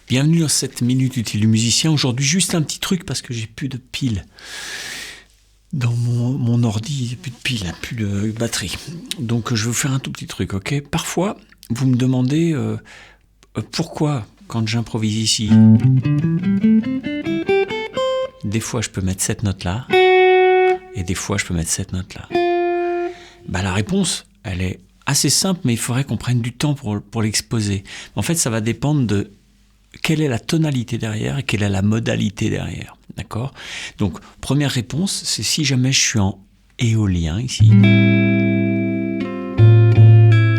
Bienvenue dans cette minute utile du musicien. Aujourd'hui, juste un petit truc parce que j'ai plus de piles. Dans mon ordi, plus de piles, plus de batterie. Donc, je vais vous faire un tout petit truc, ok ? Parfois, vous me demandez pourquoi, quand j'improvise ici, des fois, je peux mettre cette note-là et des fois, je peux mettre cette note-là. La réponse, elle est assez simple, mais il faudrait qu'on prenne du temps pour l'exposer. En fait, ça va dépendre de quelle est la tonalité derrière et quelle est la modalité derrière. D'accord ? Donc, première réponse, c'est si jamais je suis en éolien ici,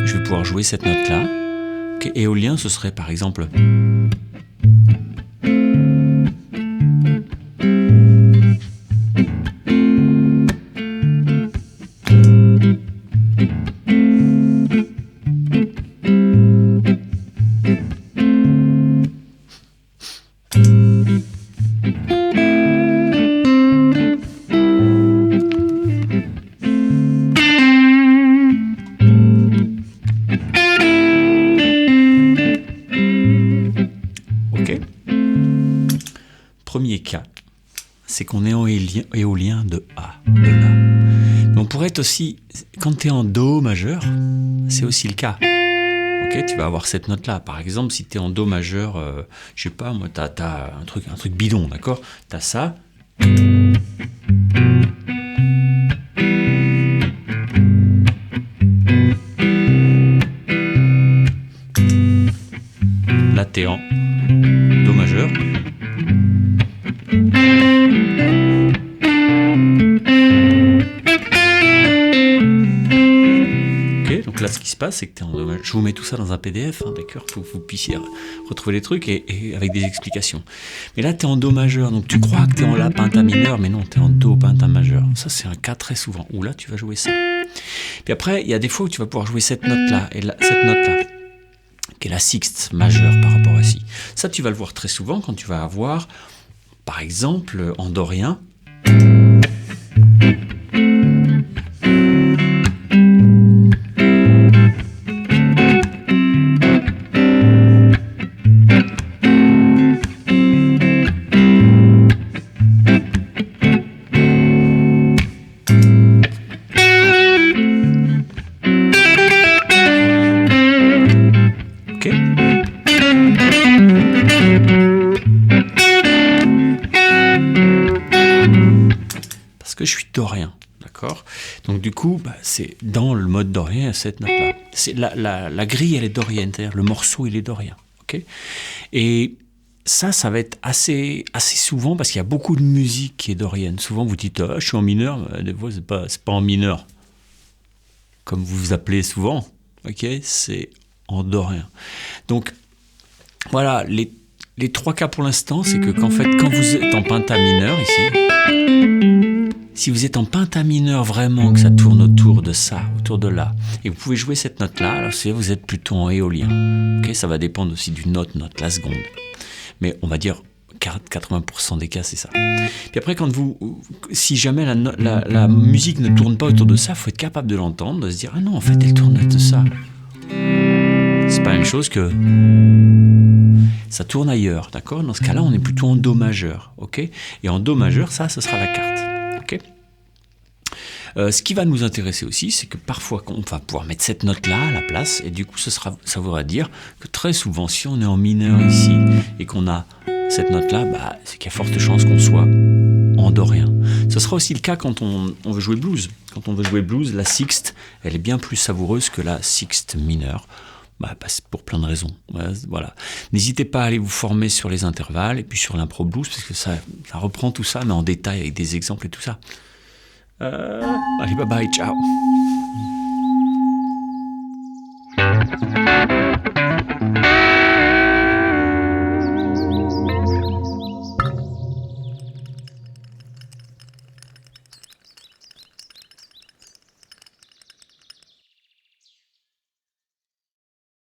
je vais pouvoir jouer cette note-là. Okay, éolien, ce serait par exemple... Premier cas, c'est qu'on est en éolien de A, de La. Mais on pourrait être aussi, quand tu es en Do majeur, c'est aussi le cas. Ok, tu vas avoir cette note-là. Par exemple, si tu es en Do majeur, je sais pas, moi, tu as un truc bidon, d'accord ? Tu as ça. Là, tu es en Do majeur. Ok, donc là ce qui se passe c'est que tu es en Do majeur. Je vous mets tout ça dans un PDF, d'accord, pour que vous puissiez retrouver les trucs et avec des explications. Mais là tu es en Do majeur, donc tu crois que tu es en La penta mineur, mais non, tu es en Do penta majeur. Ça c'est un cas très souvent, où là tu vas jouer ça. Puis après, il y a des fois où tu vas pouvoir jouer cette note-là, et cette note-là, qui est la sixte majeure par rapport à ci. Ça tu vas le voir très souvent quand tu vas avoir... Par exemple, en dorien, ok ? Que je suis dorien, d'accord ? Donc du coup, c'est dans le mode dorien cette note-là. C'est la grille, elle est dorienne, c'est-à-dire le morceau, il est dorien, ok ? Et ça va être assez souvent parce qu'il y a beaucoup de musique qui est dorienne. Souvent, vous dites, je suis en mineur, mais des fois, c'est pas en mineur, comme vous vous appelez souvent, ok ? C'est en dorien. Donc, voilà, les trois cas pour l'instant, c'est que qu'en fait, quand vous êtes en penta mineur ici, si vous êtes en penta mineur vraiment, que ça tourne autour de ça, autour de là, et vous pouvez jouer cette note-là, alors si vous êtes plutôt en éolien. Okay, ça va dépendre aussi d'une note, la seconde. Mais on va dire 80% des cas, c'est ça. Puis après, si jamais la musique ne tourne pas autour de ça, il faut être capable de l'entendre, de se dire, ah non, en fait, elle tourne de ça. C'est pas la même chose que... ça tourne ailleurs, d'accord ? Dans ce cas-là, on est plutôt en Do majeur, ok ? Et en Do majeur, ça, ce sera la carte. Okay. Ce qui va nous intéresser aussi, c'est que parfois on va pouvoir mettre cette note-là à la place, et du coup ça voudra dire que très souvent, si on est en mineur ici et qu'on a cette note-là, c'est qu'il y a forte chance qu'on soit en dorien. Ce sera aussi le cas quand on veut jouer blues. Quand on veut jouer blues, la sixte, elle est bien plus savoureuse que la sixte mineure. C'est pour plein de raisons. Voilà. N'hésitez pas à aller vous former sur les intervalles et puis sur l'impro blues parce que ça reprend tout ça, mais en détail avec des exemples et tout ça. Allez, bye bye, ciao.